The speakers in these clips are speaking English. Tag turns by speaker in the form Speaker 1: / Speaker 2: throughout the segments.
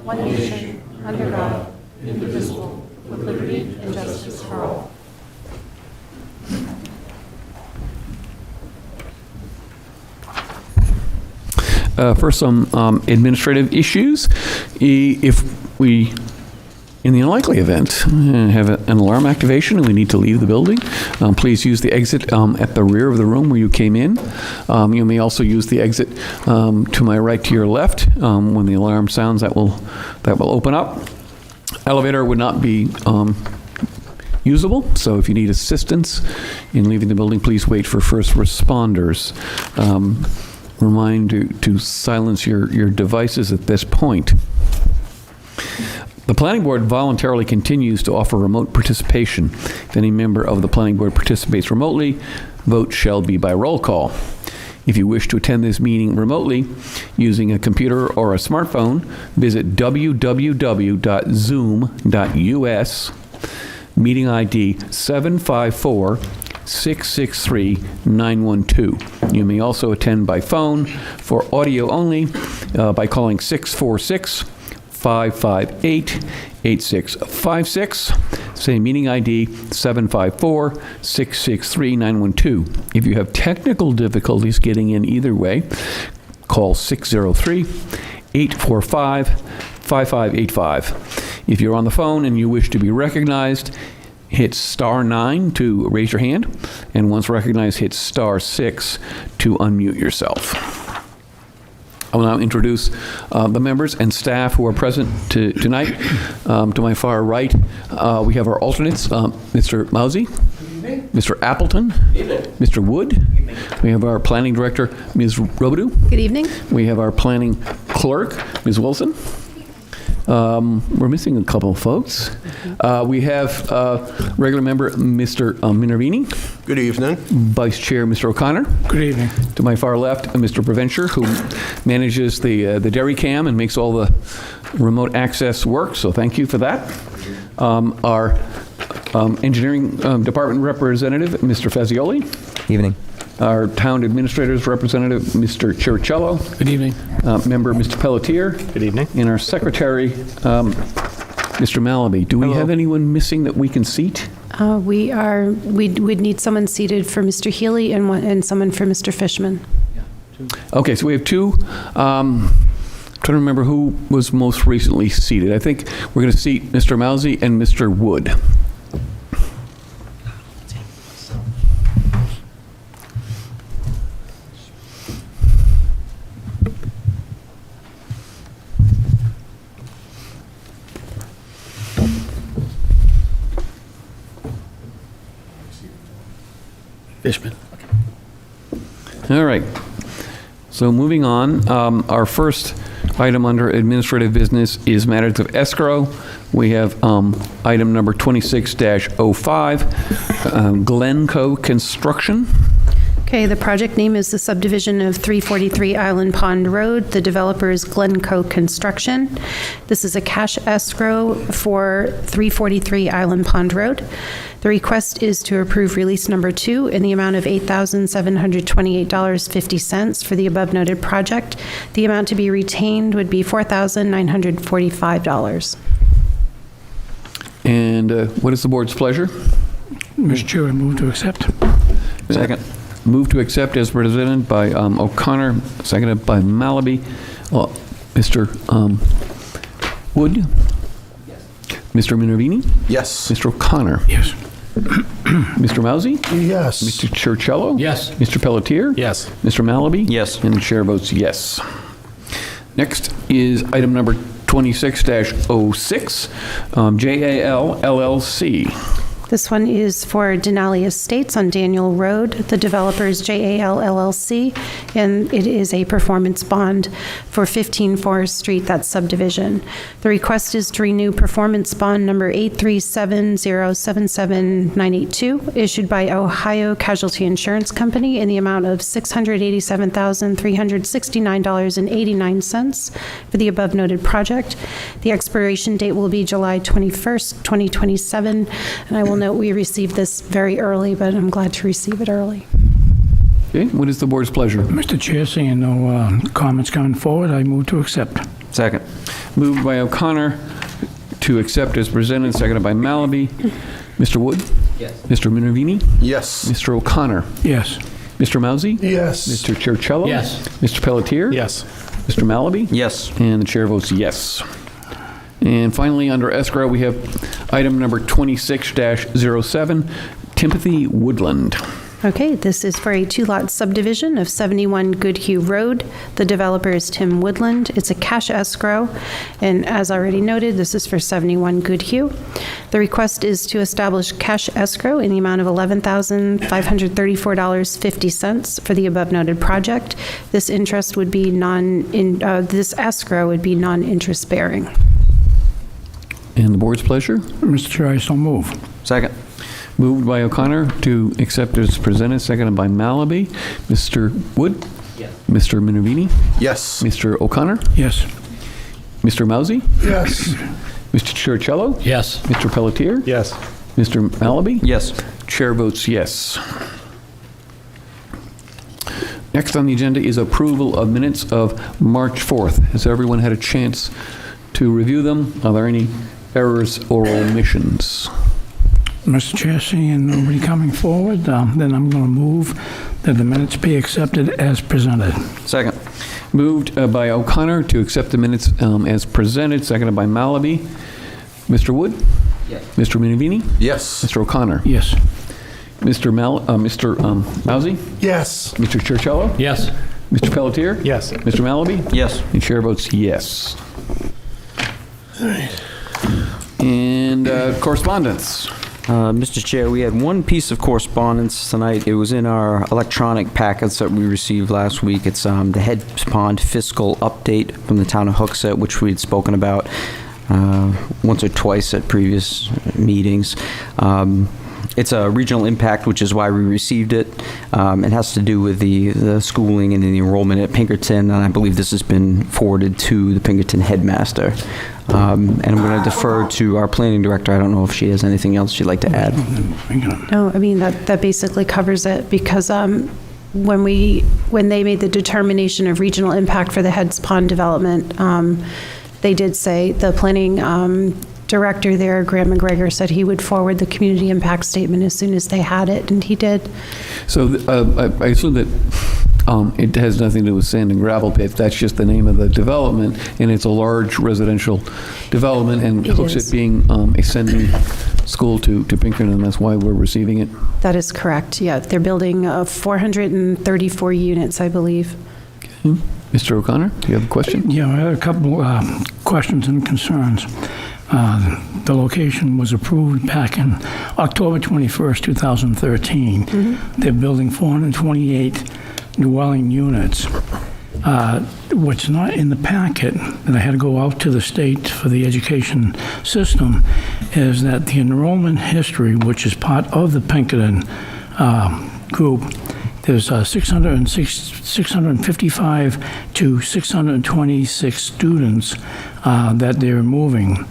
Speaker 1: one nation, under God, indivisible, with liberty and justice for all.
Speaker 2: First, some administrative issues. If we, in the unlikely event, have an alarm activation and we need to leave the building, please use the exit at the rear of the room where you came in. You may also use the exit to my right, to your left. When the alarm sounds, that will open up. Elevator would not be usable, so if you need assistance in leaving the building, please wait for first responders. Remind to silence your devices at this point. The Planning Board voluntarily continues to offer remote participation. If any member of the Planning Board participates remotely, vote shall be by roll call. If you wish to attend this meeting remotely using a computer or a smartphone, visit www.zoom.us, meeting ID 754-663-912. You may also attend by phone for audio only by calling 646-558-8656. Say meeting ID 754-663-912. If you have technical difficulties getting in either way, call 603-845-5585. If you're on the phone and you wish to be recognized, hit *9 to raise your hand, and once recognized, hit *6 to unmute yourself. I will now introduce the members and staff who are present tonight. To my far right, we have our alternates, Mr. Mousy, Mr. Appleton, Mr. Wood. We have our planning director, Ms. Robidoux.
Speaker 1: Good evening.
Speaker 2: We have our planning clerk, Ms. Wilson. We're missing a couple of folks. We have regular member, Mr. Minervini.
Speaker 3: Good evening.
Speaker 2: Vice Chair, Mr. O'Connor.
Speaker 4: Good evening.
Speaker 2: To my far left, Mr. Provencher, who manages the DerryCAM and makes all the remote access work, so thank you for that. Our engineering department representative, Mr. Fazioli.
Speaker 5: Evening.
Speaker 2: Our town administrator's representative, Mr. Chiricello.
Speaker 4: Good evening.
Speaker 2: Member, Mr. Pelletier.
Speaker 3: Good evening.
Speaker 2: And our secretary, Mr. Malaby. Do we have anyone missing that we can seat?
Speaker 1: We'd need someone seated for Mr. Healy and someone for Mr. Fishman.
Speaker 2: Okay, so we have two. Trying to remember who was most recently seated. I think we're going to seat Mr. Mousy and Mr. Wood.
Speaker 4: Fishman.
Speaker 2: All right. So moving on, our first item under administrative business is matters of escrow. We have item number 26-05, GlennCo Construction.
Speaker 1: Okay, the project name is the subdivision of 343 Island Pond Road. The developer is GlennCo Construction. This is a cash escrow for 343 Island Pond Road. The request is to approve release number 2 in the amount of $8,728.50 for the above noted project. The amount to be retained would be $4,945.
Speaker 2: And what is the board's pleasure?
Speaker 4: Mr. Chair, I move to accept.
Speaker 2: Second. Move to accept as presented by O'Connor, seconded by Malaby. Mr. Wood? Yes. Mr. Minervini?
Speaker 3: Yes.
Speaker 2: Mr. O'Connor?
Speaker 4: Yes.
Speaker 2: Mr. Mousy?
Speaker 3: Yes.
Speaker 2: Mr. Chiricello?
Speaker 4: Yes.
Speaker 2: Mr. Pelletier?
Speaker 3: Yes.
Speaker 2: Mr. Malaby?
Speaker 5: Yes.
Speaker 2: And the chair votes yes. Next is item number 26-06, JAL LLC.
Speaker 1: This one is for Denali Estates on Daniel Road. The developer is JAL LLC, and it is a performance bond for 15 Forest Street, that's subdivision. The request is to renew performance bond number 837077982, issued by Ohio Casualty Insurance Company in the amount of $687,369.89 for the above noted project. The expiration date will be July 21st, 2027, and I will note we received this very early, but I'm glad to receive it early.
Speaker 2: Okay, what is the board's pleasure?
Speaker 4: Mr. Chair, seeing no comments coming forward, I move to accept.
Speaker 3: Second.
Speaker 2: Moved by O'Connor to accept as presented, seconded by Malaby. Mr. Wood?
Speaker 3: Yes.
Speaker 2: Mr. Minervini?
Speaker 5: Yes.
Speaker 2: Mr. O'Connor?
Speaker 4: Yes.
Speaker 2: Mr. Mousy?
Speaker 5: Yes.
Speaker 2: Mr. Churchill?
Speaker 4: Yes.
Speaker 2: Mr. Pelletier?
Speaker 5: Yes.
Speaker 2: Mr. Malaby?
Speaker 3: Yes.
Speaker 2: And the chair votes yes. And finally, under escrow, we have item number 26-07, Timothy Woodland.
Speaker 1: Okay, this is for a two-lot subdivision of 71 Goodhue Road. The developer is Tim Woodland. It's a cash escrow, and as already noted, this is for 71 Goodhue. The request is to establish cash escrow in the amount of $11,534.50 for the above-noted project. This interest would be this escrow would be non-interest bearing.
Speaker 2: And the board's pleasure?
Speaker 4: Mr. Chair, I so move.
Speaker 3: Second.
Speaker 2: Moved by O'Connor to accept as presented, seconded by Malaby. Mr. Wood?
Speaker 3: Yes.
Speaker 2: Mr. Minervini?
Speaker 5: Yes.
Speaker 2: Mr. O'Connor?
Speaker 4: Yes.
Speaker 2: Mr. Mousy?
Speaker 5: Yes.
Speaker 2: Mr. Churchill?
Speaker 4: Yes.
Speaker 2: Mr. Pelletier?
Speaker 5: Yes.
Speaker 2: Mr. Malaby?
Speaker 3: Yes.
Speaker 2: Chair votes yes. Next on the agenda is approval of minutes of March 4th. Has everyone had a chance to review them? Are there any errors or omissions?
Speaker 4: Mr. Chair, seeing nobody coming forward, then I'm going to move that the minutes be accepted as presented.
Speaker 3: Second.
Speaker 2: Moved by O'Connor to accept the minutes as presented, seconded by Malaby. Mr. Wood?
Speaker 3: Yes.
Speaker 2: Mr. Minervini?
Speaker 5: Yes.
Speaker 2: Mr. O'Connor?
Speaker 4: Yes.
Speaker 2: Mr. Mousy?
Speaker 5: Yes.
Speaker 2: Mr. Churchill?
Speaker 4: Yes.
Speaker 2: Mr. Pelletier?
Speaker 5: Yes.
Speaker 2: Mr. Malaby?
Speaker 3: Yes.
Speaker 2: The chair votes yes. And correspondence.
Speaker 3: Mr. Chair, we had one piece of correspondence tonight. It was in our electronic packets that we received last week. It's the Head Pond fiscal update from the town of Hooksett, which we had spoken about once or twice at previous meetings. It's a regional impact, which is why we received it. It has to do with the schooling and the enrollment at Pinkerton, and I believe this has been forwarded to the Pinkerton headmaster. And I'm going to defer to our planning director. I don't know if she has anything else she'd like to add.
Speaker 1: No, I mean, that basically covers it, because when they made the determination of regional impact for the Heads Pond development, they did say, the planning director there, Graham McGregor, said he would forward the community impact statement as soon as they had it, and he did.
Speaker 2: So I assume that it has nothing to do with sand and gravel pits. That's just the name of the development, and it's a large residential development, and
Speaker 1: It
Speaker 2: Hooksett
Speaker 1: is.
Speaker 2: being a sending school to Pinkerton, and that's why we're receiving it.
Speaker 1: That is correct, yeah. They're building 434 units, I believe.
Speaker 2: Okay. Mr. O'Connor, do you have a question?
Speaker 4: Yeah, I had a couple questions and concerns. The location was approved back in October 21st, 2013. They're building 428 dwelling units. What's not in the packet, and I had to go out to the state for the education system, is that the enrollment history, which is part of the Pinkerton group, there's 655 to 626 students that they're moving.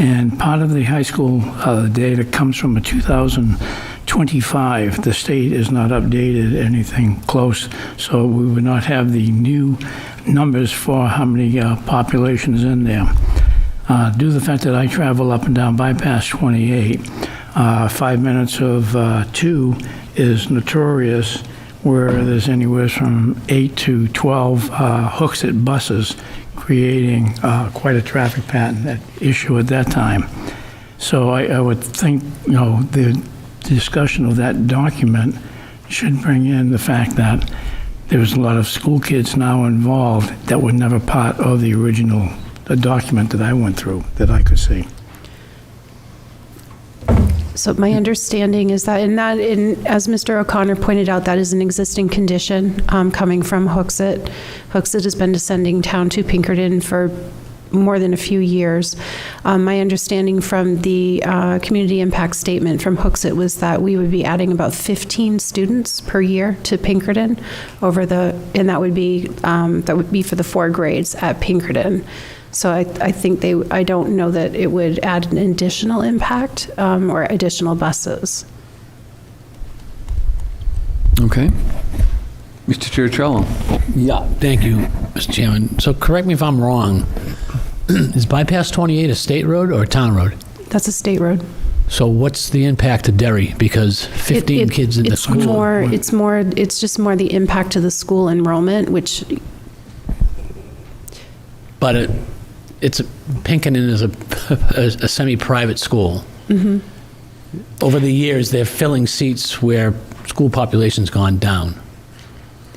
Speaker 4: And part of the high school data comes from a 2025. The state is not updated anything close, so we would not have the new numbers for how many population is in there. Due to the fact that I travel up and down Bypass 28, 5 minutes of 2 is notorious, where there's anywhere from 8 to 12 Hooksett buses, creating quite a traffic pattern issue at that time. So I would think, the discussion of that document should bring in the fact that there's a lot of school kids now involved that were never part of the original document that I went through, that I could see.
Speaker 1: So my understanding is that, as Mr. O'Connor pointed out, that is an existing condition coming from Hooksett. Hooksett has been descending town to Pinkerton for more than a few years. My understanding from the community impact statement from Hooksett was that we would be adding about 15 students per year to Pinkerton and that would be for the 4 grades at Pinkerton. So I think I don't know that it would add an additional impact or additional buses.
Speaker 2: Okay. Mr. Chiricello.
Speaker 5: Yeah, thank you, Mr. Chairman. So correct me if I'm wrong. Is bypass 28 a state road or a town road?
Speaker 1: That's a state road.
Speaker 5: So what's the impact to Derry? Because 15 kids in the school.
Speaker 1: It's just more the impact to the school enrollment, which,
Speaker 5: But Pinkerton is a semi-private school.
Speaker 1: Mm-hmm.
Speaker 5: Over the years, they're filling seats where school population's gone down.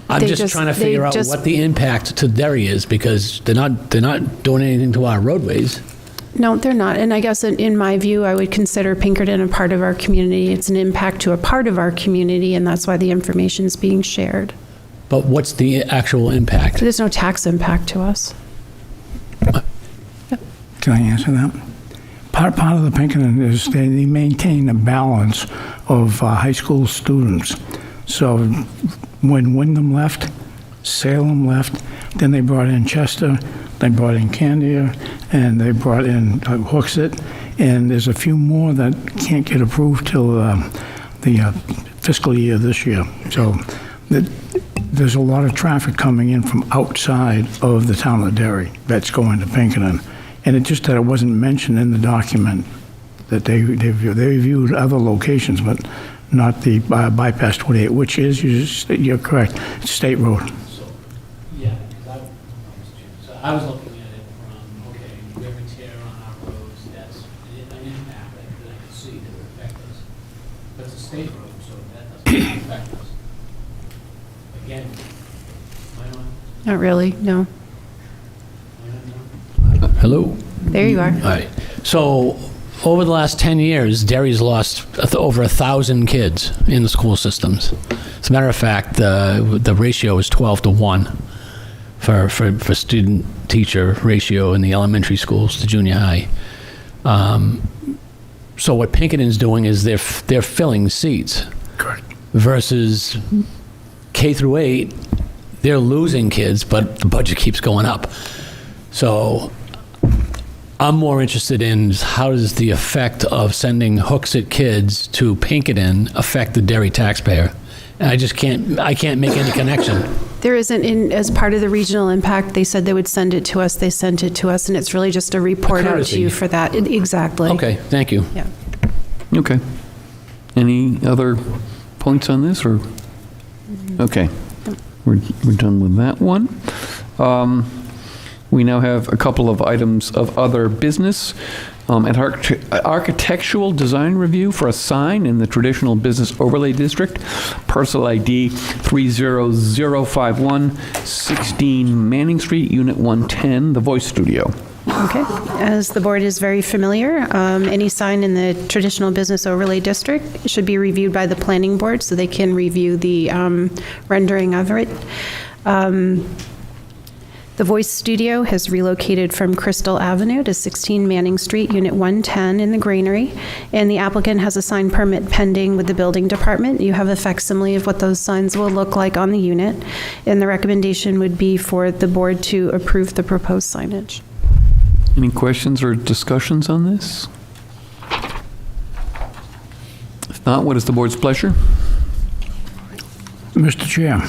Speaker 5: I'm just trying to figure out what the impact to Derry is, because they're not doing anything to our roadways.
Speaker 1: no, they're not. And I guess in my view, I would consider Pinkerton a part of our community. It's an impact to a part of our community, and that's why the information is being shared.
Speaker 5: But what's the actual impact?
Speaker 1: There's no tax impact to us.
Speaker 4: Can I answer that? Part of the Pinkerton is they maintain a balance of high school students. So when Wyndham left, Salem left, then they brought in Chester, they brought in Candia, and they brought in Hooksett, and there's a few more that can't get approved till the fiscal year this year. So there's a lot of traffic coming in from outside of the town of Derry that's going to Pinkerton. And it just that it wasn't mentioned in the document that they reviewed other locations, but not the bypass 28, which is, you're correct, it's state road.
Speaker 5: Yeah, so I was looking at it from, okay, wear and tear on our roads, that's an impact that I can see that would affect us. But it's a state road, so that doesn't affect us. Again, am I on?
Speaker 1: Not really, no.
Speaker 5: Hello?
Speaker 1: There you are.
Speaker 5: All right. So over the last 10 years, Derry's lost over 1,000 kids in the school systems. As a matter of fact, the ratio is 12-1 for student-teacher ratio in the elementary schools to junior high. So what Pinkerton's doing is they're filling seats.
Speaker 4: Correct.
Speaker 5: Versus K through 8, they're losing kids, but the budget keeps going up. So I'm more interested in how does the effect of sending Hooksett kids to Pinkerton affect the Derry taxpayer? And I can't make any connection.
Speaker 1: There isn't, as part of the regional impact, they said they would send it to us, they sent it to us, and it's really just a report out to you for that. Exactly.
Speaker 5: Okay, thank you.
Speaker 1: Yeah.
Speaker 2: Okay. Any other points on this, or? Okay. We're done with that one. We now have a couple of items of other business. An architectural design review for a sign in the traditional business overlay district, parcel ID 30051, 16 Manning Street, Unit 110, the Voice Studio.
Speaker 1: Okay. As the board is very familiar, any sign in the traditional business overlay district should be reviewed by the planning board so they can review the rendering of it. The Voice Studio has relocated from Crystal Avenue to 16 Manning Street, Unit 110 in the Granary, and the applicant has a sign permit pending with the building department. You have a facsimile of what those signs will look like on the unit, and the recommendation would be for the board to approve the proposed signage.
Speaker 2: Any questions or discussions on this? If not, what is the board's pleasure?
Speaker 4: Mr. Chair,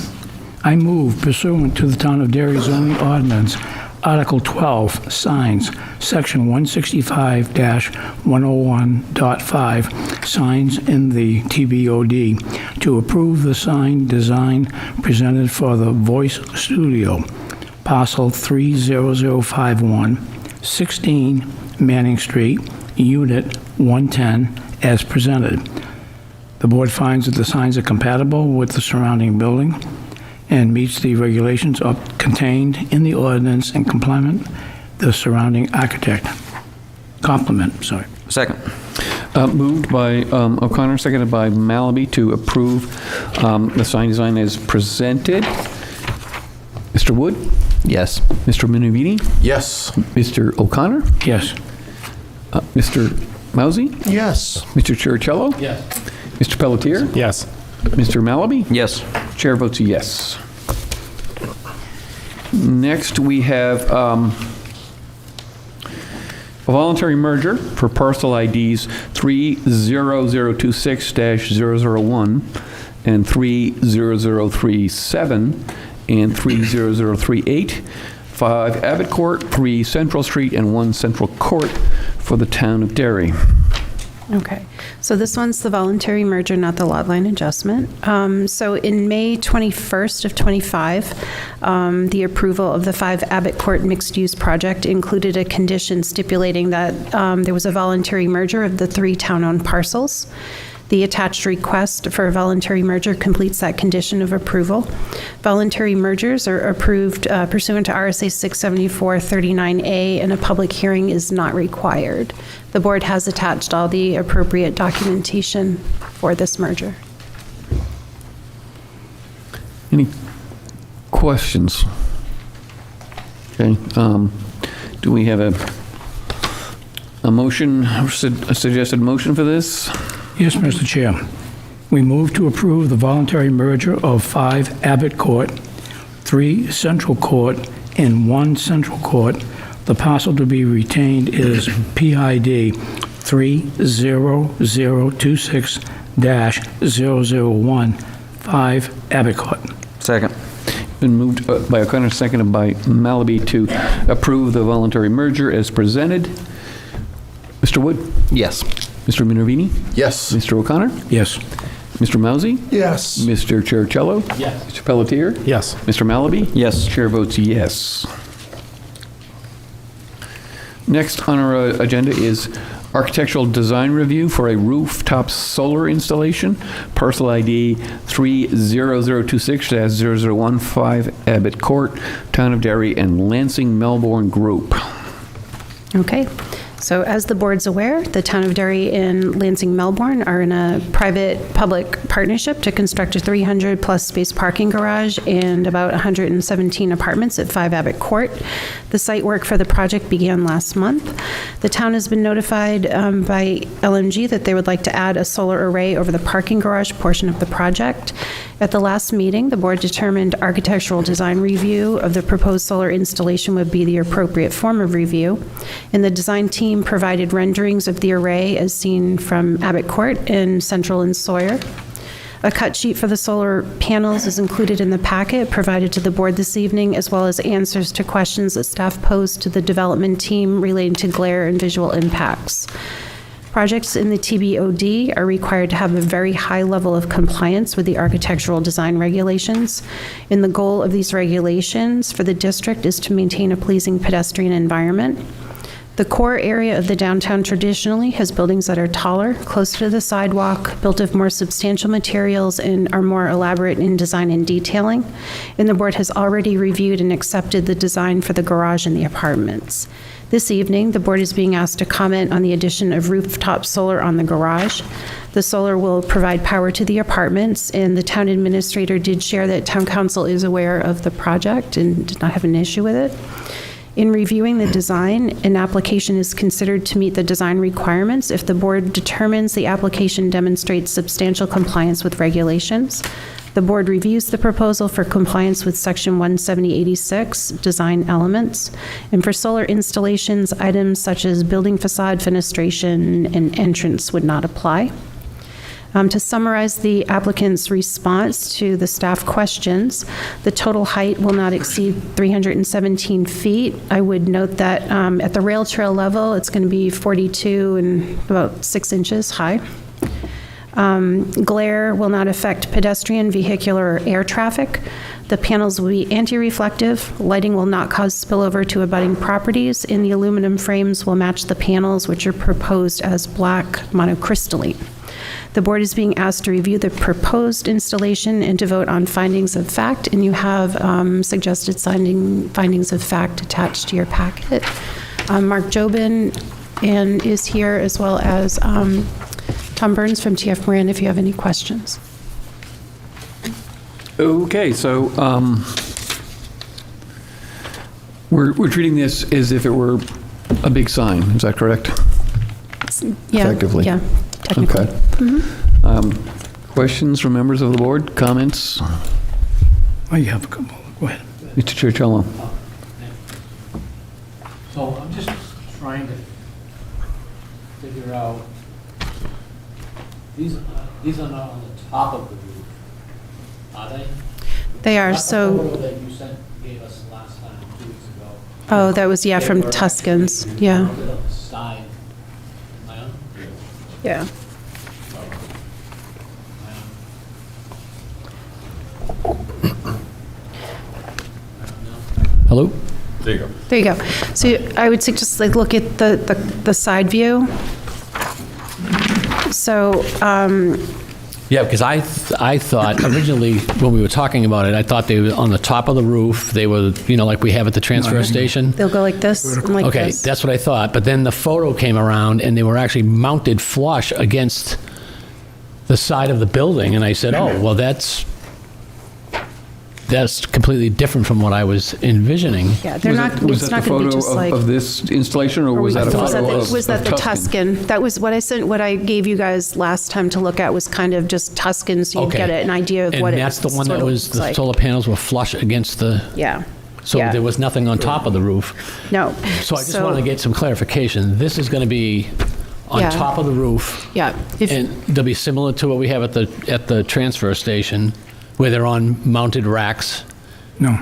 Speaker 4: I move pursuant to the Town of Derry zoning ordinance, Article 12, signs, Section 165-101.5, signs in the TBOD, to approve the sign design presented for the Voice Studio, parcel 30051, 16 Manning Street, Unit 110, as presented. The board finds that the signs are compatible with the surrounding building and meets the regulations contained in the ordinance and complement the surrounding complement.
Speaker 3: Second.
Speaker 2: Moved by O'Connor, seconded by Malaby to approve the sign design as presented. Mr. Wood?
Speaker 3: Yes.
Speaker 2: Mr. Minoviti?
Speaker 6: Yes.
Speaker 2: Mr. O'Connor?
Speaker 4: Yes.
Speaker 2: Mr. Mousy?
Speaker 6: Yes.
Speaker 2: Mr. Chiricello?
Speaker 5: Yes.
Speaker 2: Mr. Pelletier?
Speaker 6: Yes.
Speaker 2: Mr. Malaby?
Speaker 3: Yes.
Speaker 2: Chair votes yes. Next, we have a voluntary merger for parcel IDs 30026-001 and 30037 and 30038, 5 Abbott Court, 3 Central Street, and 1 Central Court for the town of Derry.
Speaker 1: Okay, so this one's the voluntary merger, not the lot line adjustment. So in May 21st of 25, the approval of the 5 Abbott Court mixed-use project included a condition stipulating that there was a voluntary merger of the 3 town-owned parcels. The attached request for a voluntary merger completes that condition of approval. Voluntary mergers are approved pursuant to RSA 674-39A, and a public hearing is not required. The board has attached all the appropriate documentation for this merger.
Speaker 2: Any questions? Okay, do we have a motion, a suggested motion for this?
Speaker 4: Yes, Mr. Chair. We move to approve the voluntary merger of 5 Abbott Court, 3 Central Court, and 1 Central Court. The parcel to be retained is PID 30026-001, 5 Abbott Court.
Speaker 3: Second.
Speaker 2: Been moved by O'Connor, seconded by Malaby to approve the voluntary merger as presented. Mr. Wood?
Speaker 3: Yes.
Speaker 2: Mr. Minervini?
Speaker 6: Yes.
Speaker 2: Mr. O'Connor?
Speaker 4: Yes.
Speaker 2: Mr. Mousy?
Speaker 6: Yes.
Speaker 2: Mr. Chercello?
Speaker 5: Yes.
Speaker 2: Mr. Pelletier?
Speaker 6: Yes.
Speaker 2: Mr. Malaby?
Speaker 3: Yes.
Speaker 2: Chair votes yes. Next on our agenda is architectural design review for a rooftop solar installation, parcel ID 30026-0015 Abbott Court, Town of Derry, and Lansing Melbourne Group.
Speaker 1: Okay. So as the board's aware, the Town of Derry and Lansing Melbourne are in a private-public partnership to construct a 300-plus space parking garage and about 117 apartments at 5 Abbott Court. The site work for the project began last month. The town has been notified by LMG that they would like to add a solar array over the parking garage portion of the project. At the last meeting, the board determined architectural design review of the proposed solar installation would be the appropriate form of review, and the design team provided renderings of the array as seen from Abbott Court and Central and Sawyer. A cut sheet for the solar panels is included in the packet provided to the board this evening, as well as answers to questions that staff posed to the development team relating to glare and visual impacts. Projects in the TBOD are required to have a very high level of compliance with the architectural design regulations, and the goal of these regulations for the district is to maintain a pleasing pedestrian environment. The core area of the downtown traditionally has buildings that are taller, closer to the sidewalk, built of more substantial materials, and are more elaborate in design and detailing. And the board has already reviewed and accepted the design for the garage and the apartments. This evening, the board is being asked to comment on the addition of rooftop solar on the garage. The solar will provide power to the apartments, and the town administrator did share that town council is aware of the project and did not have an issue with it. In reviewing the design, an application is considered to meet the design requirements if the board determines the application demonstrates substantial compliance with regulations. The board reviews the proposal for compliance with Section 17086, design elements, and for solar installations, items such as building facade, fenestration, and entrance would not apply. To summarize the applicant's response to the staff questions, the total height will not exceed 317 feet. I would note that at the rail trail level, it's going to be 42 and about 6 inches high. Glare will not affect pedestrian, vehicular, or air traffic. The panels will be anti-reflective. Lighting will not cause spillover to abutting properties, and the aluminum frames will match the panels, which are proposed as black monocrystalline. The board is being asked to review the proposed installation and to vote on findings of fact, and you have suggested findings of fact attached to your packet. Mark Jobin is here, as well as Tom Burns from TF Moran, if you have any questions.
Speaker 2: Okay, so we're treating this as if it were a big sign, is that correct?
Speaker 1: Yeah,
Speaker 2: Effectively.
Speaker 1: Yeah, technically.
Speaker 2: Okay. Questions from members of the board? Comments?
Speaker 4: Oh, you have a couple. Go ahead.
Speaker 2: Mr. Churchill.
Speaker 5: So I'm just trying to figure out, these are not on the top of the roof. Are they?
Speaker 1: They are,
Speaker 5: Not the
Speaker 1: so,
Speaker 5: photo that you gave us last time, 2 weeks ago.
Speaker 1: oh, that was, yeah,
Speaker 5: They
Speaker 1: from
Speaker 5: were
Speaker 1: Tuscans,
Speaker 5: actually
Speaker 1: yeah,
Speaker 5: mounted on the side. Am I on?
Speaker 1: yeah.
Speaker 5: Hello?
Speaker 1: There you go. So I would suggest, like, look at the side view. So,
Speaker 5: Yeah, because I thought originally, when we were talking about it, I thought they were on the top of the roof. They were, like we have at the transfer station.
Speaker 1: they'll go like this and like
Speaker 5: Okay,
Speaker 1: this.
Speaker 5: that's what I thought. But then the photo came around, and they were actually mounted flush against the side of the building. And I said, oh, well, that's completely different from what I was envisioning.
Speaker 1: Yeah, they're not,
Speaker 2: Was
Speaker 1: it's
Speaker 2: that
Speaker 1: not
Speaker 2: the
Speaker 1: going to be
Speaker 2: photo
Speaker 1: just like.
Speaker 2: of this installation, or was that a photo of
Speaker 1: Was that the Tuscan? That was what I sent, what I gave you guys last time to look at was kind of just Tuscan, so you
Speaker 5: Okay.
Speaker 1: get an idea of what it
Speaker 5: And that's the one
Speaker 1: sort
Speaker 5: that
Speaker 1: of
Speaker 5: was,
Speaker 1: looks
Speaker 5: the
Speaker 1: like.
Speaker 5: solar panels were flush against the,
Speaker 1: Yeah.
Speaker 5: so
Speaker 1: Yeah.
Speaker 5: there was nothing on top of the roof.
Speaker 1: No.
Speaker 5: So I just wanted to get some clarification. This is going to be on
Speaker 1: Yeah.
Speaker 5: top of the roof,
Speaker 1: Yeah. If-
Speaker 5: and they'll be similar to what we have at the transfer station, where they're on mounted racks.
Speaker 4: No.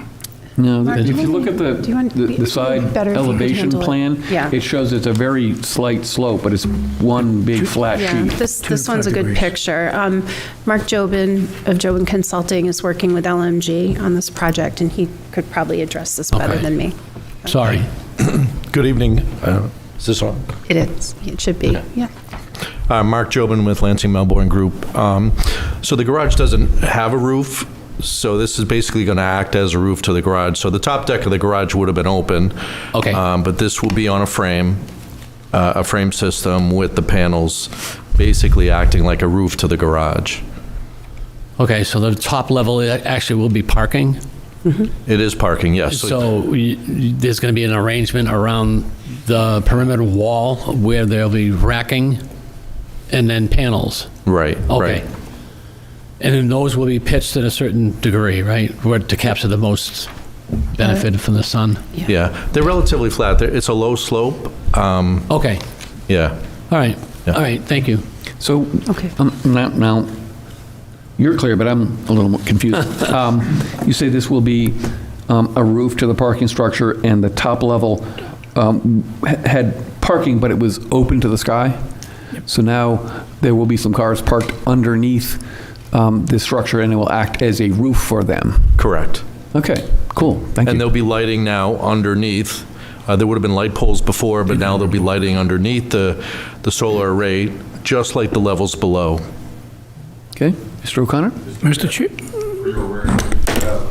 Speaker 2: No,
Speaker 1: Mark,
Speaker 2: if
Speaker 1: do
Speaker 2: you
Speaker 1: you
Speaker 2: look at
Speaker 1: do you want-
Speaker 2: the side
Speaker 1: better if you could
Speaker 2: elevation
Speaker 1: handle it.
Speaker 2: plan,
Speaker 1: Yeah.
Speaker 2: it shows it's a very slight slope, but it's one big flat
Speaker 1: Yeah,
Speaker 2: sheet.
Speaker 1: this one's a good
Speaker 4: 2 degrees.
Speaker 1: picture. Mark Jobin of Jobin Consulting is working with LMG on this project, and he could probably address this better
Speaker 5: Okay.
Speaker 1: than me.
Speaker 5: Sorry.
Speaker 6: Good evening. Is this on?
Speaker 1: It is, it should be, yeah.
Speaker 6: Mark Jobin with Lansing Melbourne Group. So the garage doesn't have a roof, so this is basically going to act as a roof to the garage. So the top deck of the garage would have been open.
Speaker 5: Okay.
Speaker 6: But this will be on a frame system with the panels basically acting like a roof to the garage.
Speaker 5: Okay, so the top level actually will be parking?
Speaker 6: It is parking, yes.
Speaker 5: So there's going to be an arrangement around the perimeter wall where there'll be racking and then panels?
Speaker 6: Right,
Speaker 5: Okay.
Speaker 6: right.
Speaker 5: And then those will be pitched at a certain degree, right? Where to capture the most benefit from the sun?
Speaker 6: Yeah, they're relatively flat. It's a low slope.
Speaker 5: Okay,
Speaker 6: Yeah.
Speaker 5: all right,
Speaker 6: Yeah.
Speaker 5: all right, thank you.
Speaker 2: So,
Speaker 1: Okay.
Speaker 2: now, you're clear, but I'm a little more confused. You say this will be a roof to the parking structure, and the top level had parking, but it was open to the sky? So now there will be some cars parked underneath this structure, and it will act as a roof for them?
Speaker 6: Correct.
Speaker 2: Okay, cool, thank you.
Speaker 6: And there'll be lighting now underneath. There would have been light poles before, but now there'll be lighting underneath the solar array, just like the levels below.
Speaker 2: Okay, Mr. O'Connor?
Speaker 4: Mr. Chair,
Speaker 7: For your awareness, we have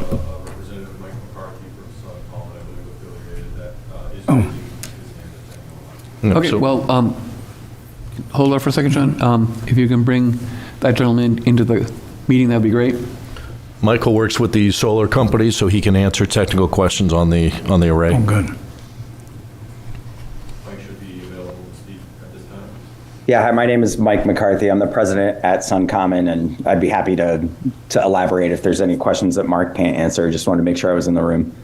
Speaker 7: Representative Mike McCarthy from Southern Holland, I believe affiliated, that is raising his hand at
Speaker 2: Okay, well, hold on for a second, John. If you can bring that gentleman into the meeting, that'd be great.
Speaker 6: Michael works with the solar company, so he can answer technical questions on the array.
Speaker 4: oh, good.
Speaker 7: Mike should be available to speak at this time.
Speaker 8: Yeah, hi, my name is Mike McCarthy. I'm the president at SunCommon, and I'd be happy to elaborate if there's any questions that Mark can't answer. Just wanted to make sure I was in the room.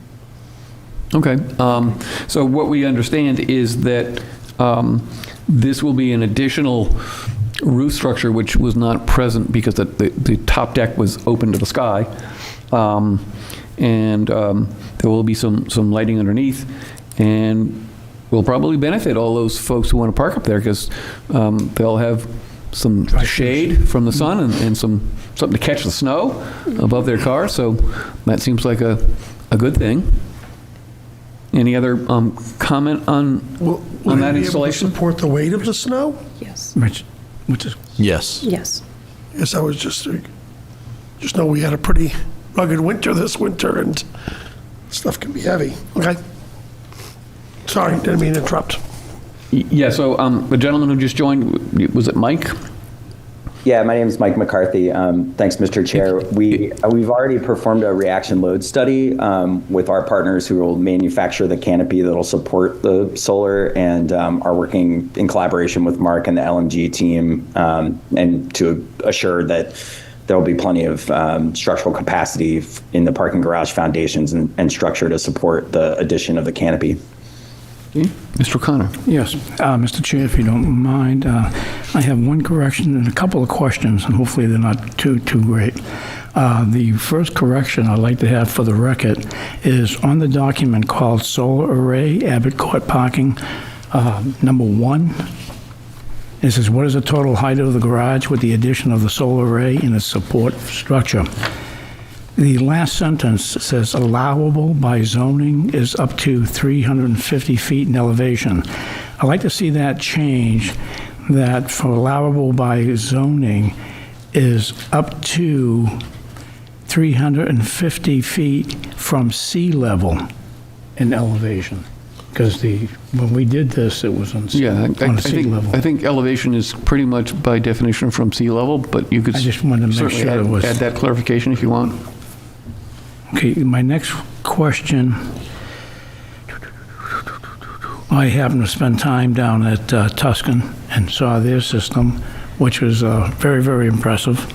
Speaker 2: Okay, so what we understand is that this will be an additional roof structure which was not present because the top deck was open to the sky. And there will be some lighting underneath, and will probably benefit all those folks who want to park up there, because they'll have some shade from the sun and something to catch the snow above their car, so that seems like a good thing. Any other comment on that installation?
Speaker 9: Support the weight of the snow?
Speaker 1: Yes.
Speaker 4: Which is,
Speaker 6: Yes.
Speaker 1: Yes.
Speaker 9: Yes, I was just know we had a pretty rugged winter this winter, and stuff can be heavy. Okay. Sorry, didn't mean to interrupt.
Speaker 2: Yeah, so the gentleman who just joined, was it Mike?
Speaker 8: Yeah, my name is Mike McCarthy. Thanks, Mr. Chair. We've already performed a reaction load study with our partners who will manufacture the canopy that'll support the solar, and are working in collaboration with Mark and the LMG team, and to assure that there will be plenty of structural capacity in the parking garage foundations and structure to support the addition of the canopy.
Speaker 2: Okay. Mr. O'Connor?
Speaker 4: yes, Mr. Chair, if you don't mind, I have one correction and a couple of questions, and hopefully they're not too great. The first correction I'd like to have for the record is on the document called Solar Array, Abbott Court Parking, number 1. It says, what is the total height of the garage with the addition of the solar array and its support structure? The last sentence says allowable by zoning is up to 350 feet in elevation. I'd like to see that change, that for allowable by zoning is up to 350 feet from sea level in elevation. Because when we did this, it was on sea level.
Speaker 2: I think elevation is pretty much by definition from sea level, but you could
Speaker 4: I just wanted to make
Speaker 2: certainly
Speaker 4: sure it was...
Speaker 2: add that clarification if you want.
Speaker 4: Okay, my next question, I happened to spend time down at Tuscan and saw their system, which was very, very impressive.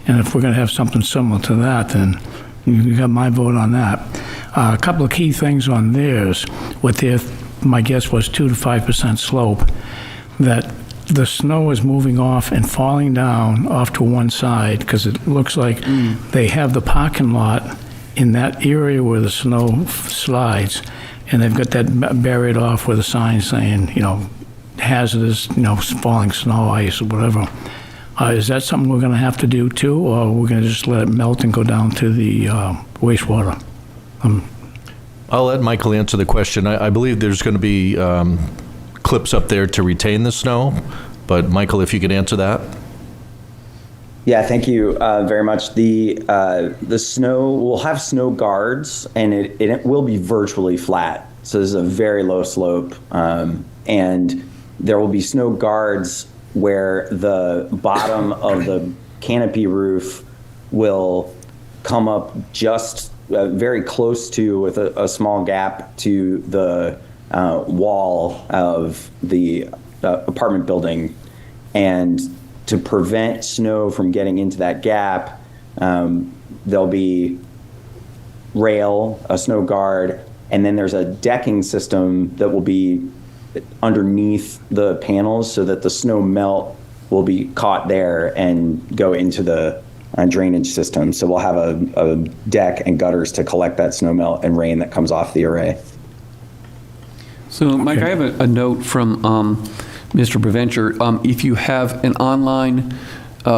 Speaker 4: And if we're going to have something similar to that, then you got my vote on that. A couple of key things on theirs, with their, my guess was 2 to 5% slope, that the snow is moving off and falling down off to one side, because it looks like they have the parking lot in that area where the snow slides, and they've got that buried off with a sign saying, you know, hazardous, you know, falling snow, ice, or whatever. Is that something we're going to have to do too, or we're going to just let it melt and go down to the wastewater?
Speaker 6: I'll let Michael answer the question. I believe there's going to be clips up there to retain the snow, but Michael, if you could answer that.
Speaker 8: Yeah, thank you very much. The snow, we'll have snow guards, and it will be virtually flat. So this is a very low slope, and there will be snow guards where the bottom of the canopy roof will come up just very close to, with a small gap to the wall of the apartment building. And to prevent snow from getting into that gap, there'll be rail, a snow guard, and then there's a decking system that will be underneath the panels so that the snow melt will be caught there and go into the drainage system. So we'll have a deck and gutters to collect that snow melt and rain that comes off the array.
Speaker 2: So, Mike, I have a note from Mr. Preventure. If you have an online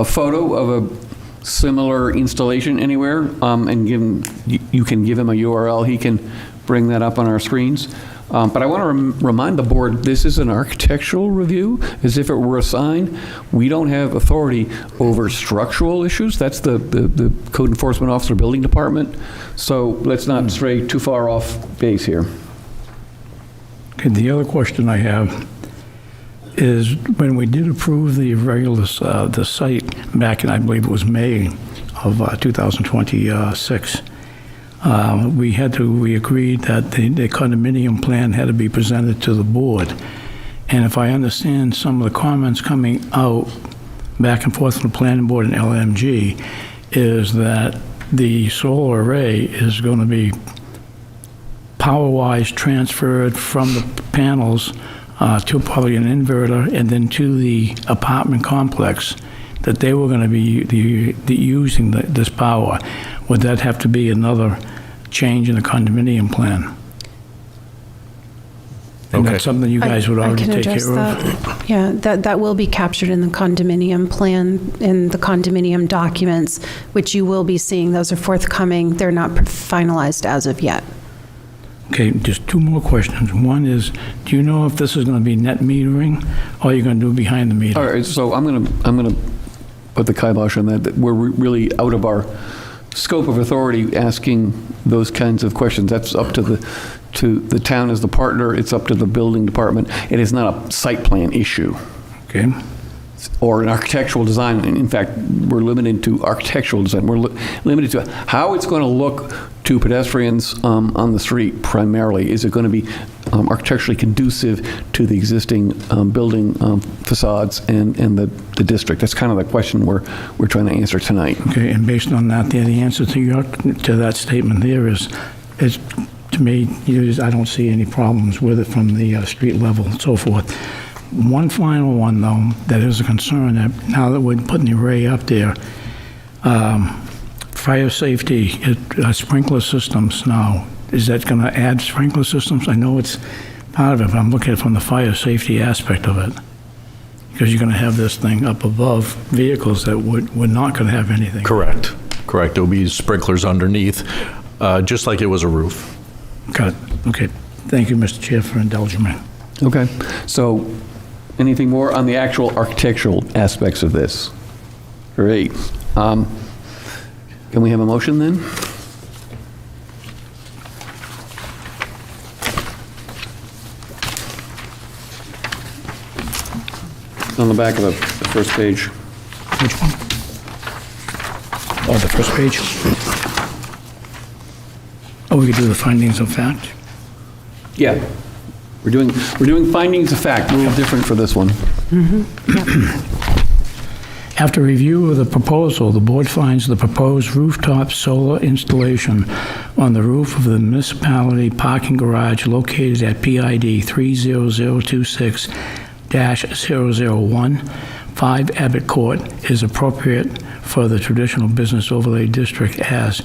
Speaker 2: photo of a similar installation anywhere, and you can give him a URL, he can bring that up on our screens. But I want to remind the board, this is an architectural review, as if it were a sign. We don't have authority over structural issues. That's the code enforcement officer building department. So let's not stray too far off base here.
Speaker 4: Okay, the other question I have is, when we did approve the the site back in, I believe it was May of 2026, we agreed that the condominium plan had to be presented to the board. And if I understand some of the comments coming out back and forth from the planning board and LMG, is that the solar array is going to be power-wise transferred from the panels to probably an inverter and then to the apartment complex, that they were going to be using this power. Would that have to be another change in the condominium plan? And
Speaker 6: Okay.
Speaker 4: that's something you guys would already take care of?
Speaker 1: That. Yeah, that will be captured in the condominium plan, in the condominium documents, which you will be seeing. Those are forthcoming. They're not finalized as of yet.
Speaker 4: Okay, just two more questions. One is, do you know if this is going to be net metering, or you're going to do behind the meter?
Speaker 2: All right, so I'm gonna put the kibosh on that we're really out of our scope of authority asking those kinds of questions. That's up to the town as the partner. It's up to the building department. It is not a site plan issue.
Speaker 4: Okay.
Speaker 2: Or an architectural design. In fact, we're limited to architectural design. We're limited to how it's going to look to pedestrians on the street primarily. Is it going to be architecturally conducive to the existing building facades and the district? That's kind of the question we're trying to answer tonight.
Speaker 4: Okay, and based on that, the answer to that statement there is to me, I don't see any problems with it from the street level and so forth. One final one, though, that is a concern, that now that we're putting the array up there, Fire safety, sprinkler systems now, is that going to add sprinkler systems? I know it's part of it, but I'm looking at it from the fire safety aspect of it. Because you're going to have this thing up above vehicles that we're not going to have anything.
Speaker 6: Correct. There'll be sprinklers underneath, just like it was a roof.
Speaker 4: Got it. Okay. Thank you, Mr. Chair, for indulging me.
Speaker 2: Okay, so anything more on the actual architectural aspects of this? Great. Can we have a motion then? On the back of the first page.
Speaker 4: Which one? Oh, the first page? Oh, we could do the findings of fact?
Speaker 2: Yeah. We're doing findings of fact, a little different for this one.
Speaker 4: After review of the proposal, the board finds the proposed rooftop solar installation on the roof of the municipality parking garage located at PID 30026-001, 5 Abbott Court is appropriate for the traditional business overlay district as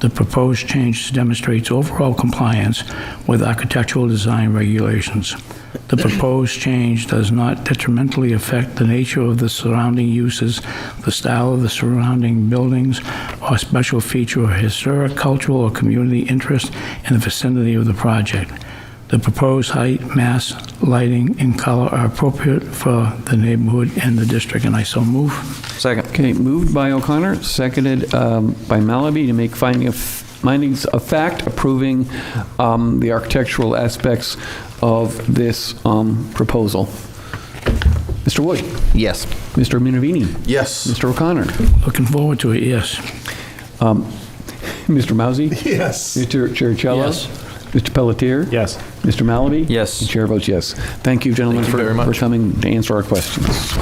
Speaker 4: the proposed change demonstrates overall compliance with architectural design regulations. The proposed change does not detrimentally affect the nature of the surrounding uses, the style of the surrounding buildings, or special feature or historic, cultural, or community interest in the vicinity of the project. The proposed height, mass, lighting, and color are appropriate for the neighborhood and the district, and I so move.
Speaker 3: Second.
Speaker 2: Okay, moved by O'Connor, seconded by Malaby to make findings of fact approving the architectural aspects of this proposal. Mr. Wood?
Speaker 3: Yes.
Speaker 2: Mr. Minervini?
Speaker 6: Yes.
Speaker 2: Mr. O'Connor?
Speaker 4: Looking forward to it, yes.
Speaker 2: Mr. Mousy?
Speaker 9: Yes.
Speaker 2: Mr. Chiricello?
Speaker 5: Yes.
Speaker 2: Mr. Pelletier?
Speaker 5: Yes.
Speaker 2: Mr. Malaby?
Speaker 3: Yes.
Speaker 2: The chair votes yes. Thank you, gentlemen,
Speaker 6: Thank you very
Speaker 2: for
Speaker 6: much.
Speaker 2: coming to answer our questions.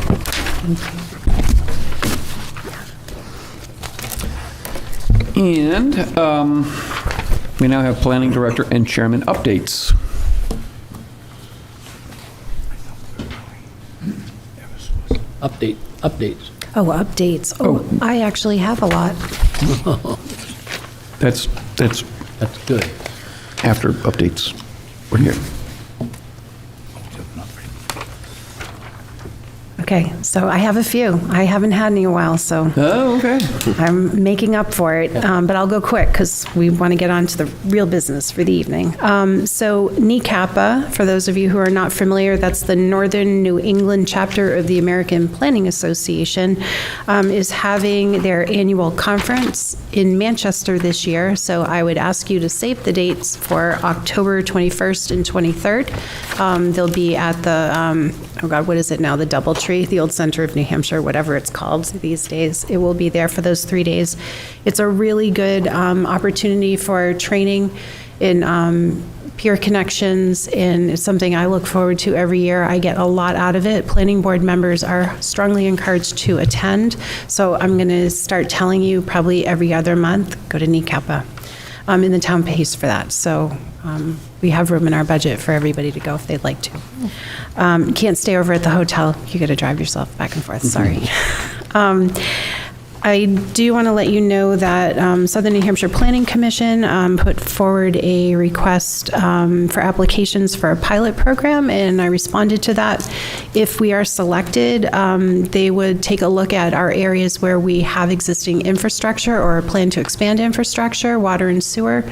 Speaker 2: And we now have planning director and chairman updates.
Speaker 5: Updates.
Speaker 1: Oh, updates. Oh, I actually have a lot.
Speaker 2: That's
Speaker 5: That's good.
Speaker 2: after updates. We're here.
Speaker 1: Okay, so I have a few. I haven't had any in a while, so
Speaker 2: Oh, okay.
Speaker 1: I'm making up for it, but I'll go quick because we want to get on to the real business for the evening. So NECAPA, for those of you who are not familiar, that's the Northern New England chapter of the American Planning Association, is having their annual conference in Manchester this year. So I would ask you to save the dates for October 21st and 23rd. They'll be at the, oh God, what is it now? The Doubletree, the old center of New Hampshire, whatever it's called these days. It will be there for those 3 days. It's a really good opportunity for training in peer connections, and it's something I look forward to every year. I get a lot out of it. Planning board members are strongly encouraged to attend, so I'm going to start telling you probably every other month, go to NECAPA. And the town pays for that, so we have room in our budget for everybody to go if they'd like to. Can't stay over at the hotel. You got to drive yourself back and forth, sorry. I do want to let you know that Southern New Hampshire Planning Commission put forward a request for applications for a pilot program, and I responded to that. If we are selected, they would take a look at our areas where we have existing infrastructure or plan to expand infrastructure, water and sewer,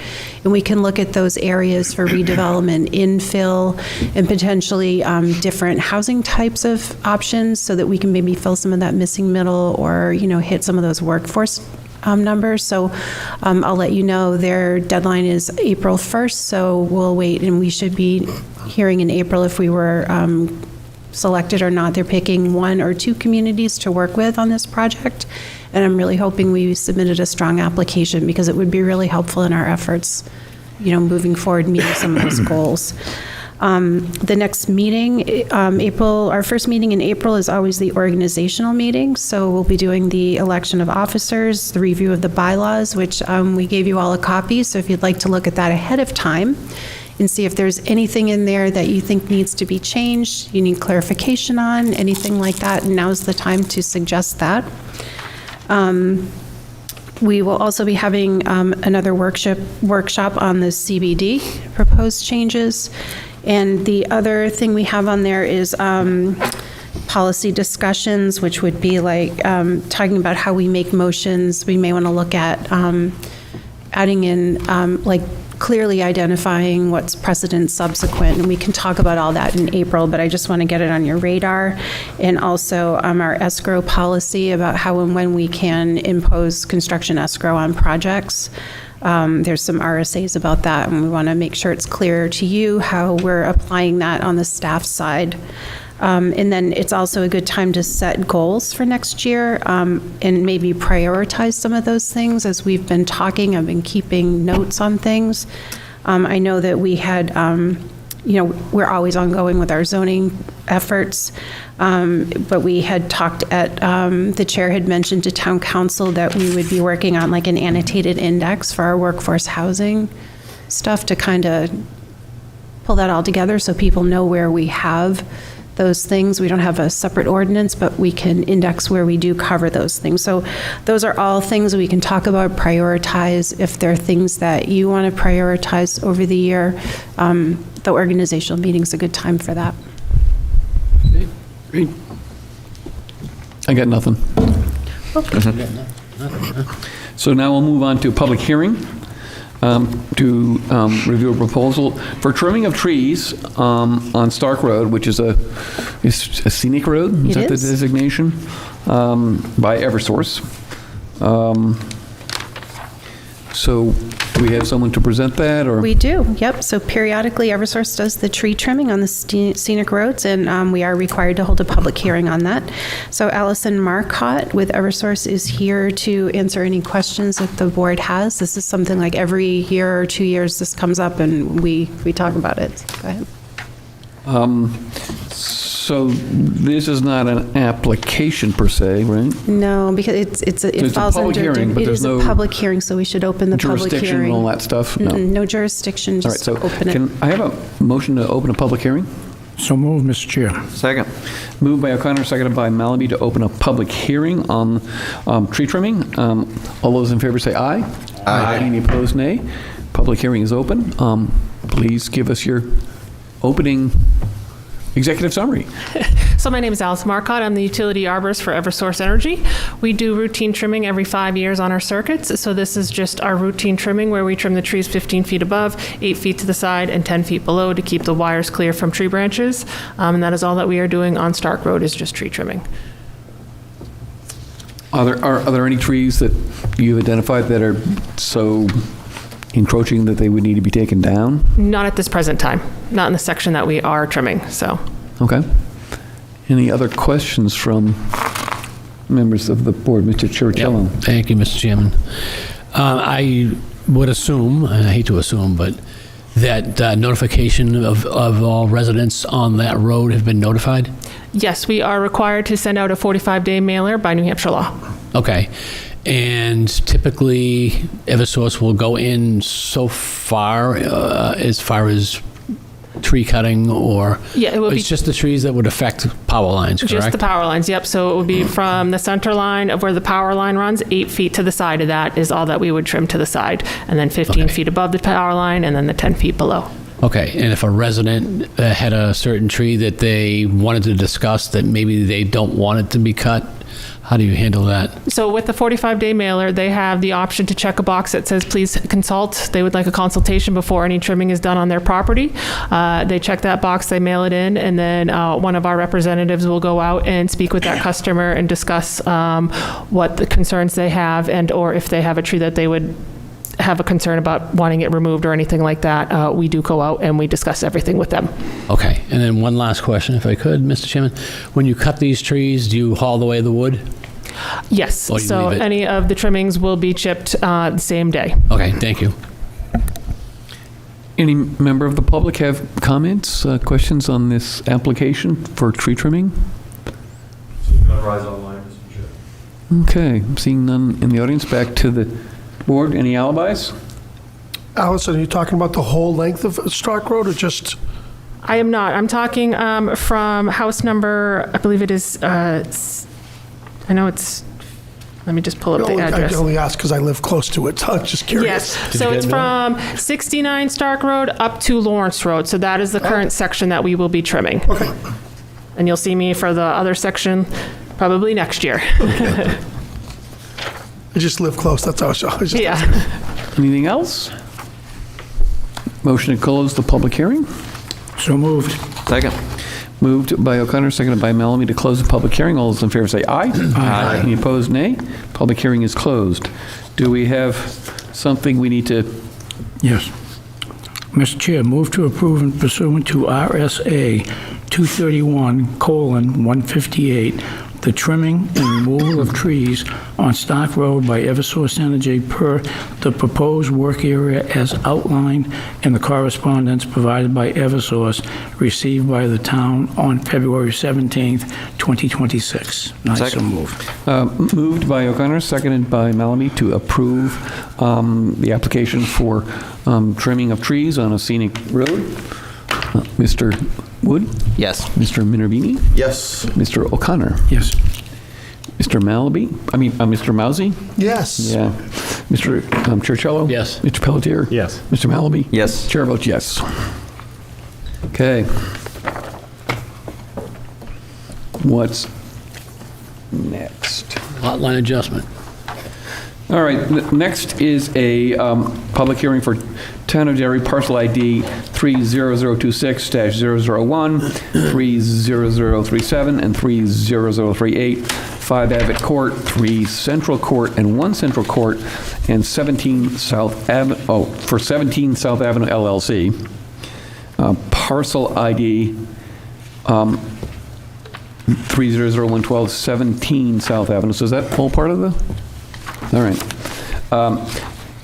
Speaker 1: and we can look at those areas for redevelopment, infill, and potentially different housing types of options so that we can maybe fill some of that missing middle or, you know, hit some of those workforce numbers. So I'll let you know their deadline is April 1st, so we'll wait, and we should be hearing in April if we were selected or not. They're picking 1 or 2 communities to work with on this project, and I'm really hoping we submitted a strong application because it would be really helpful in our efforts, you know, moving forward, meeting some of those goals. The next meeting, our first meeting in April is always the organizational meeting, so we'll be doing the election of officers, the review of the bylaws, which we gave you all a copy, so if you'd like to look at that ahead of time and see if there's anything in there that you think needs to be changed, you need clarification on, anything like that, now's the time to suggest that. We will also be having another workshop on the CBD proposed changes. And the other thing we have on there is policy discussions, which would be like talking about how we make motions. We may want to look at adding in like clearly identifying what's precedent subsequent, and we can talk about all that in April, but I just want to get it on your radar. And also our escrow policy about how and when we can impose construction escrow on projects. There's some RSAs about that, and we want to make sure it's clear to you how we're applying that on the staff side. And then it's also a good time to set goals for next year and maybe prioritize some of those things. As we've been talking, I've been keeping notes on things. I know that we had, we're always ongoing with our zoning efforts, but we had talked at, the chair had mentioned to town council that we would be working on like an annotated index for our workforce housing stuff to kind of pull that all together so people know where we have those things. We don't have a separate ordinance, but we can index where we do cover those things. So those are all things we can talk about, prioritize. If there are things that you want to prioritize over the year, the organizational meeting's a good time for that.
Speaker 2: Great. I got nothing. So now we'll move on to public hearing. To review a proposal for trimming of trees on Stark Road, which is a scenic road. Is that the designation? By Eversource. So do we have someone to present that, or?
Speaker 1: We do, yep. So periodically, Eversource does the tree trimming on the scenic roads, and we are required to hold a public hearing on that. So Allison Marcotte with Eversource is here to answer any questions that the board has. This is something like every year or 2 years this comes up, and we talk about it. Go ahead.
Speaker 2: So this is not an application per se, right?
Speaker 1: No, because it falls
Speaker 2: public
Speaker 1: under,
Speaker 2: hearing, but
Speaker 1: it is
Speaker 2: there's
Speaker 1: a
Speaker 2: no
Speaker 1: public hearing, so we should open the public hearing.
Speaker 2: Jurisdiction and all that stuff? No.
Speaker 1: No jurisdiction,
Speaker 2: All right,
Speaker 1: just
Speaker 2: so
Speaker 1: open it.
Speaker 2: can I have a motion to open a public hearing?
Speaker 4: So moved, Mr. Chair.
Speaker 3: Second.
Speaker 2: Moved by O'Connor, seconded by Malaby to open a public hearing on tree trimming. All those in favor say aye. Aye. Any opposed, nay. Public hearing is open. Please give us your opening executive summary.
Speaker 10: So my name is Alice Marcotte. I'm the utility arborist for Eversource Energy. We do routine trimming every 5 years on our circuits. So this is just our routine trimming where we trim the trees 15 feet above, 8 feet to the side, and 10 feet below to keep the wires clear from tree branches. And that is all that we are doing on Stark Road, is just tree trimming.
Speaker 2: Are there any trees that you've identified that are so encroaching that they would need to be taken down?
Speaker 10: Not at this present time. Not in the section that we are trimming, so.
Speaker 2: Okay. Any other questions from members of the board? Mr. Chiricello?
Speaker 5: Yep. Thank you, Mr. Chairman. I would assume, and I hate to assume, but that notification of all residents on that road have been notified?
Speaker 10: Yes, we are required to send out a 45-day mailer by New Hampshire law.
Speaker 5: Okay. And typically, Eversource will go in so far as tree cutting, or
Speaker 10: Yeah, it would
Speaker 5: it's just the trees that would affect power lines, correct?
Speaker 10: Just the power lines, yep. So it would be from the center line of where the power line runs, 8 feet to the side of that is all that we would trim to the side. And then 15 feet above the power line, and then the 10 feet below.
Speaker 5: Okay, and if a resident had a certain tree that they wanted to discuss that maybe they don't want it to be cut, how do you handle that?
Speaker 10: So with the 45-day mailer, they have the option to check a box that says, please consult. They would like a consultation before any trimming is done on their property. They check that box, they mail it in, and then one of our representatives will go out and speak with that customer and discuss what the concerns they have, and or if they have a tree that they would have a concern about wanting it removed or anything like that. We do go out and we discuss everything with them.
Speaker 5: Okay, and then one last question, if I could, Mr. Chairman. When you cut these trees, do you haul away the wood?
Speaker 10: Yes,
Speaker 5: Or you
Speaker 10: so
Speaker 5: leave it?
Speaker 10: any of the trimmings will be chipped the same day.
Speaker 5: Okay, thank you.
Speaker 2: Any member of the public have comments, questions on this application for tree trimming?
Speaker 7: So you can rise online, Mr. Chair.
Speaker 2: Okay, seeing none in the audience, back to the board. Any alibis?
Speaker 9: Allison, are you talking about the whole length of Stark Road or just?
Speaker 10: I am not. I'm talking from house number, I believe it is, I know it's Let me just pull up the
Speaker 9: I
Speaker 10: address.
Speaker 9: only ask because I live close to it, so I'm just curious.
Speaker 10: Yes, so it's from 69 Stark Road up to Lawrence Road. So that is the current section that we will be trimming.
Speaker 9: Okay.
Speaker 10: And you'll see me for the other section probably next year.
Speaker 9: I just live close, that's all. I was just
Speaker 10: Yeah.
Speaker 2: Anything else? Motion to close the public hearing?
Speaker 4: So moved.
Speaker 3: Second.
Speaker 2: Moved by O'Connor, seconded by Malamy to close the public hearing. All those in favor say aye. Aye. Any opposed, nay. Public hearing is closed. Do we have something we need to,
Speaker 4: Yes. Mr. Chair, move to approve and pursuant to RSA 231:158, the trimming and removal of trees on Stock Road by Eversource Energy per the proposed work area as outlined in the correspondence provided by Eversource received by the town on February 17th, 2026. I so
Speaker 3: Second.
Speaker 4: move.
Speaker 2: moved by O'Connor, seconded by Malamy to approve the application for trimming of trees on a scenic road? Mr. Wood?
Speaker 3: Yes.
Speaker 2: Mr. Minervini?
Speaker 6: Yes.
Speaker 2: Mr. O'Connor?
Speaker 4: Yes.
Speaker 2: Mr. Mr. Mousy?
Speaker 9: Yes.
Speaker 2: Yeah. Mr. Churchill?
Speaker 5: Yes.
Speaker 2: Mr. Pelletier?
Speaker 5: Yes.
Speaker 2: Mr. Malaby?
Speaker 3: Yes.
Speaker 2: Chair votes yes. Okay. What's next?
Speaker 5: Lot line adjustment.
Speaker 2: All right, next is a public hearing for Town of Derry parcel ID 30026-001, 30037, and 30038, 5 Abbott Court, 3 Central Court, and 1 Central Court, and 17 South Avenue, for 17 South Avenue LLC. Parcel ID 3000112, 17 South Avenue. So is that all part of the? All right.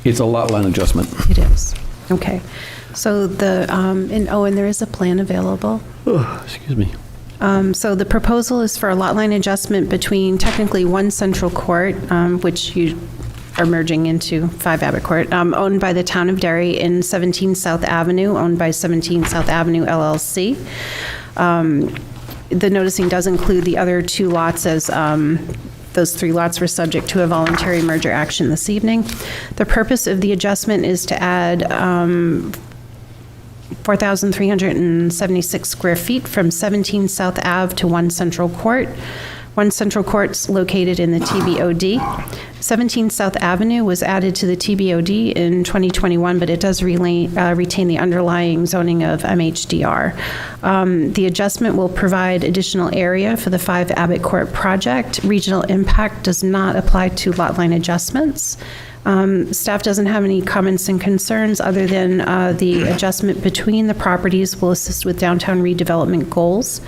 Speaker 2: It's a lot line adjustment.
Speaker 1: It is. Okay. So the, and there is a plan available.
Speaker 5: Excuse me.
Speaker 1: So the proposal is for a lot line adjustment between technically 1 Central Court, which you are merging into 5 Abbott Court, owned by the Town of Derry, and 17 South Avenue, owned by 17 South Avenue LLC. The noticing does include the other 2 lots as those 3 lots were subject to a voluntary merger action this evening. The purpose of the adjustment is to add 4,376 square feet from 17 South Ave to 1 Central Court. 1 Central Court's located in the TBOD. 17 South Avenue was added to the TBOD in 2021, but it does retain the underlying zoning of MHDR. The adjustment will provide additional area for the 5 Abbott Court project. Regional impact does not apply to lot line adjustments. Staff doesn't have any comments and concerns other than the adjustment between the properties will assist with downtown redevelopment goals.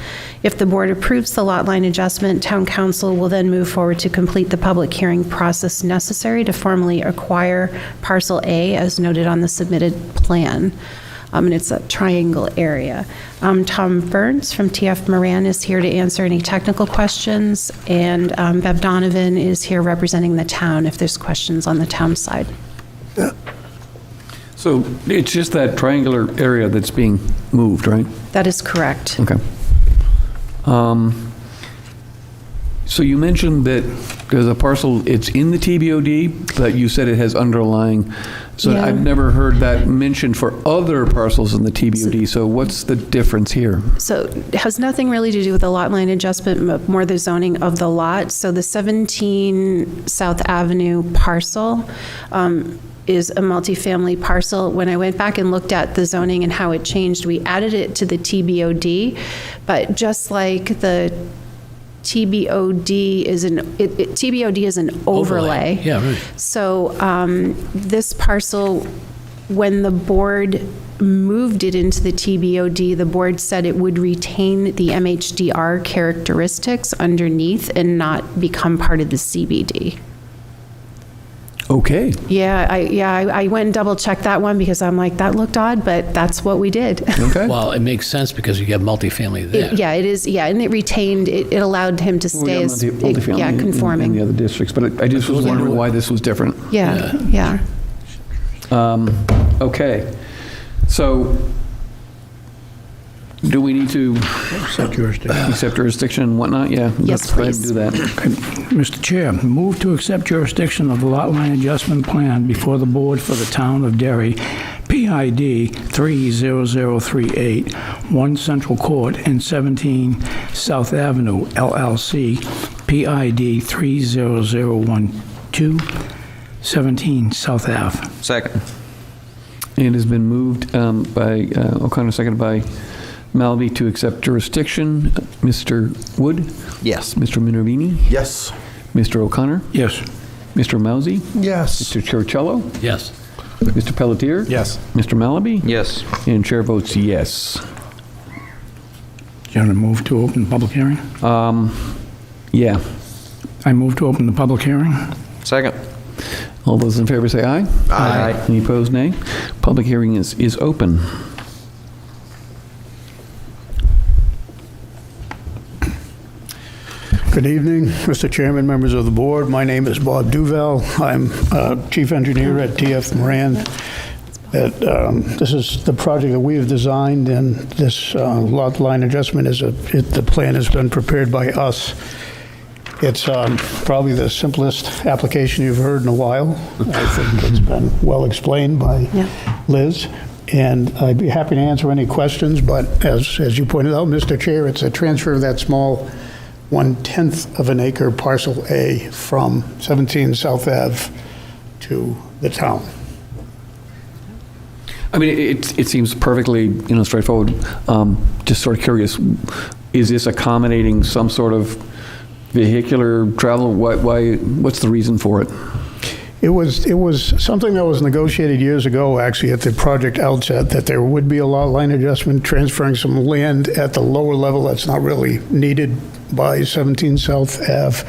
Speaker 1: If the board approves the lot line adjustment, Town Council will then move forward to complete the public hearing process necessary to formally acquire Parcel A as noted on the submitted plan. And it's a triangle area. Tom Burns from TF Moran is here to answer any technical questions, and Bev Donovan is here representing the town if there's questions on the town side.
Speaker 2: So it's just that triangular area that's being moved, right?
Speaker 1: That is correct.
Speaker 2: Okay. So you mentioned that there's a parcel, it's in the TBOD, but you said it has underlying, so
Speaker 1: Yeah.
Speaker 2: I've never heard that mentioned for other parcels in the TBOD, so what's the difference here?
Speaker 1: So it has nothing really to do with the lot line adjustment, but more the zoning of the lot. So the 17 South Avenue parcel is a multifamily parcel. When I went back and looked at the zoning and how it changed, we added it to the TBOD, but just like the TBOD is TBOD is an overlay.
Speaker 5: Yeah, right.
Speaker 1: So this parcel, when the board moved it into the TBOD, the board said it would retain the MHDR characteristics underneath and not become part of the CBD.
Speaker 2: Okay.
Speaker 1: I went and double checked that one because I'm like, that looked odd, but that's what we did.
Speaker 2: Okay.
Speaker 5: Well, it makes sense because you have multifamily there.
Speaker 1: It is, and it retained, it allowed him to stay as,
Speaker 2: Multifamily
Speaker 1: conforming.
Speaker 2: in the other districts, but I just was wondering why this was different.
Speaker 1: Yeah.
Speaker 2: Okay. So Do we need to
Speaker 4: Accept jurisdiction.
Speaker 2: accept jurisdiction and whatnot? Yeah.
Speaker 1: Yes,
Speaker 2: let's go ahead
Speaker 1: please.
Speaker 2: and do that.
Speaker 4: Mr. Chair, move to accept jurisdiction of the lot line adjustment plan before the board for the town of Derry, PID 30038, 1 Central Court and 17 South Avenue, LLC, PID 30012, 17 South Ave.
Speaker 3: Second.
Speaker 2: It has been moved by O'Connor, seconded by Malaby to accept jurisdiction. Mr. Wood?
Speaker 3: Yes.
Speaker 2: Mr. Minervini?
Speaker 6: Yes.
Speaker 2: Mr. O'Connor?
Speaker 4: Yes.
Speaker 2: Mr. Mousy?
Speaker 9: Yes.
Speaker 2: Mr. Churchello?
Speaker 5: Yes.
Speaker 2: Mr. Pelletier?
Speaker 6: Yes.
Speaker 2: Mr. Malaby?
Speaker 3: Yes.
Speaker 2: And chair votes yes.
Speaker 4: Do you want to move to open the public hearing?
Speaker 2: Yeah.
Speaker 4: I move to open the public hearing.
Speaker 3: Second.
Speaker 2: All those in favor say aye.
Speaker 3: Aye.
Speaker 2: Any opposed, nay. Public hearing is open.
Speaker 11: Good evening, Mr. Chairman, members of the board. My name is Bob Duval. I'm Chief Engineer at TF Moran. This is the project that we have designed, and this lot line adjustment the plan has been prepared by us. It's probably the simplest application you've heard in a while. I think it's been well explained by Liz, and I'd be happy to answer any questions, but as you pointed out, Mr. Chair, it's a transfer of that small 1/10 of an acre parcel A from 17 South Ave to the town.
Speaker 2: I mean, it seems perfectly, straightforward. Just sort of curious, is this accommodating some sort of vehicular travel? What's the reason for it?
Speaker 11: It was something that was negotiated years ago, actually, at the project outset, that there would be a lot line adjustment, transferring some land at the lower level that's not really needed by 17 South Ave,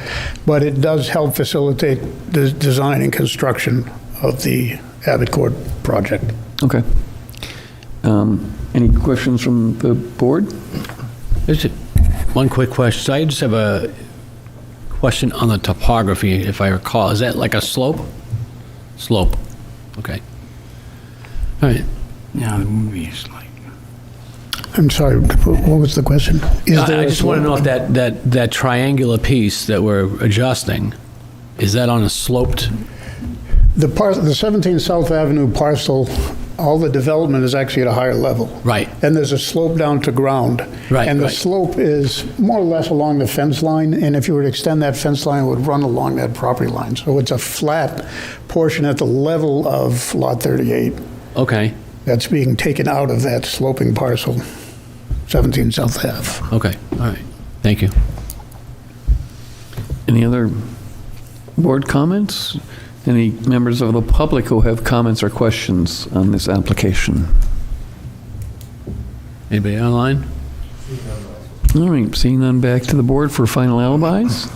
Speaker 11: but it does help facilitate the design and construction of the Abbott Court project.
Speaker 2: Okay. Any questions from the board?
Speaker 5: There's one quick question. So I just have a question on the topography, if I recall. Is that like a slope? Slope. Okay. All right.
Speaker 4: Yeah, the movie is like...
Speaker 11: I'm sorry, what was the question?
Speaker 5: I just want to know if that triangular piece that we're adjusting, is that on a sloped?
Speaker 11: The 17 South Avenue parcel, all the development is actually at a higher level.
Speaker 5: Right.
Speaker 11: And there's a slope down to ground.
Speaker 5: Right,
Speaker 11: And the
Speaker 5: right.
Speaker 11: slope is more or less along the fence line, and if you were to extend that fence line, it would run along that property line. So it's a flat portion at the level of Lot 38
Speaker 5: Okay.
Speaker 11: that's being taken out of that sloping parcel, 17 South Ave.
Speaker 5: Okay. All right. Thank you.
Speaker 2: Any other board comments? Any members of the public who have comments or questions on this application?
Speaker 5: Anybody online?
Speaker 2: All right, seeing none, back to the board for final alibis.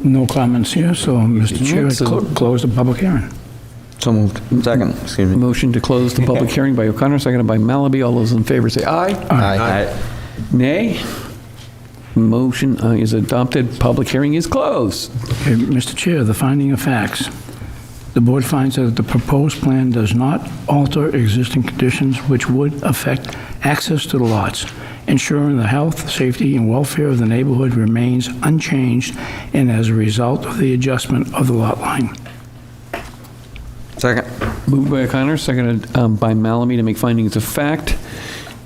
Speaker 4: No comments here, so Mr. Chair, I close the public hearing.
Speaker 3: So moved. Second. Excuse me.
Speaker 2: Motion to close the public hearing by O'Connor, seconded by Malaby. All those in favor say aye.
Speaker 3: Aye.
Speaker 2: Nay. Motion is adopted. Public hearing is closed.
Speaker 4: Okay, Mr. Chair, the finding of facts. The board finds that the proposed plan does not alter existing conditions which would affect access to the lots, ensuring the health, safety, and welfare of the neighborhood remains unchanged, and as a result of the adjustment of the lot line.
Speaker 3: Second.
Speaker 2: Moved by O'Connor, seconded by Malaby to make findings of fact.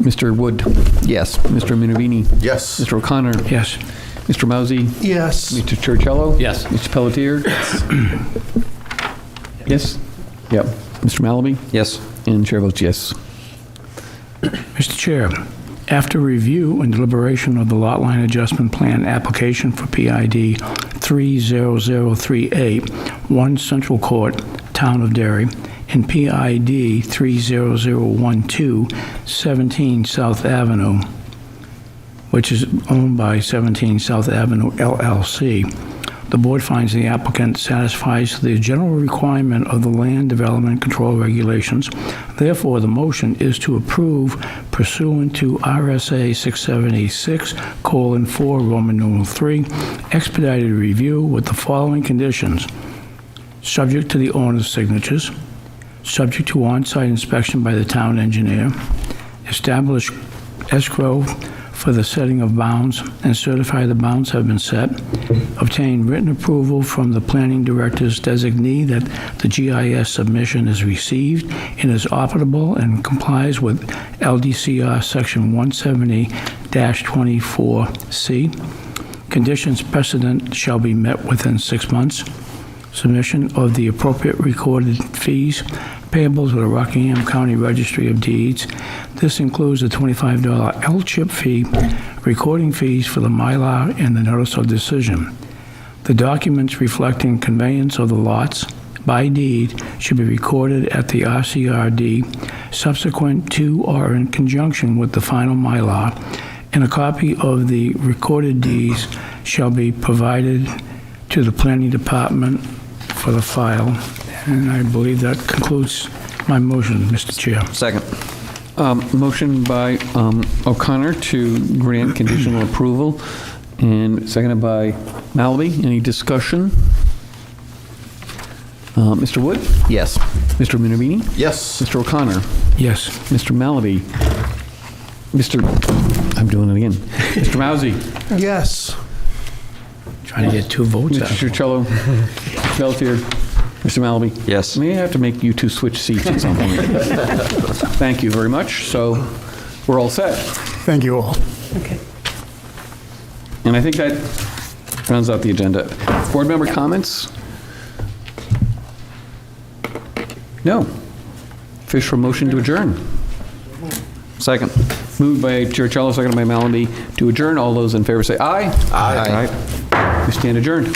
Speaker 2: Mr. Wood.
Speaker 3: Yes.
Speaker 2: Mr. Minervini.
Speaker 6: Yes.
Speaker 2: Mr. O'Connor.
Speaker 4: Yes.
Speaker 2: Mr. Mousy.
Speaker 9: Yes.
Speaker 2: Mr. Churchello.
Speaker 5: Yes.
Speaker 2: Mr. Pelletier. Yes. Yep. Mr. Malaby.
Speaker 3: Yes.
Speaker 2: And chair votes yes.
Speaker 4: Mr. Chair, after review and deliberation of the lot line adjustment plan application for PID 30038, 1 Central Court, Town of Derry, and PID 30012, 17 South Avenue, which is owned by 17 South Avenue LLC, the board finds the applicant satisfies the general requirement of the Land Development Control Regulations. Therefore, the motion is to approve pursuant to RSA 676:4 Roman numeral 3, expedited review with the following conditions: subject to the owner's signatures, subject to on-site inspection by the town engineer, establish Escrow for the setting of bounds and certify the bounds have been set. Obtain written approval from the planning director's designee that the GIS submission is received and is operable and complies with LDCR Section 170-24C. Conditions precedent shall be met within 6 months. Submission of the appropriate recorded fees payable to the Rockingham County Registry of Deeds. This includes a $25 L-chip fee, recording fees for the Mylar, and the notice of decision. The documents reflecting conveyance of the lots by deed should be recorded at the RCRD subsequent to or in conjunction with the final Mylar, and a copy of the recorded deeds shall be provided to the planning department for the file. And I believe that concludes my motion, Mr. Chair.
Speaker 3: Second.
Speaker 2: Motion by O'Connor to grant conditional approval, and seconded by Malaby. Any discussion? Mr. Wood?
Speaker 3: Yes.
Speaker 2: Mr. Minervini?
Speaker 6: Yes.
Speaker 2: Mr. O'Connor?
Speaker 4: Yes.
Speaker 2: Mr. Malaby? I'm doing it again. Mr. Mousy?
Speaker 9: Yes.
Speaker 4: Trying to get 2 votes out.
Speaker 2: Mr. Chuccello? Beltier? Mr. Malaby?
Speaker 3: Yes.
Speaker 2: May I have to make you two switch seats at some point? Thank you very much. So we're all set.
Speaker 11: Thank you all.
Speaker 1: Okay.
Speaker 2: And I think that rounds out the agenda. Board member comments? No. Fish for motion to adjourn.
Speaker 3: Second.
Speaker 2: Moved by Chiricello, seconded by Malaby to adjourn. All those in favor say aye.
Speaker 3: Aye.
Speaker 2: We stand adjourned.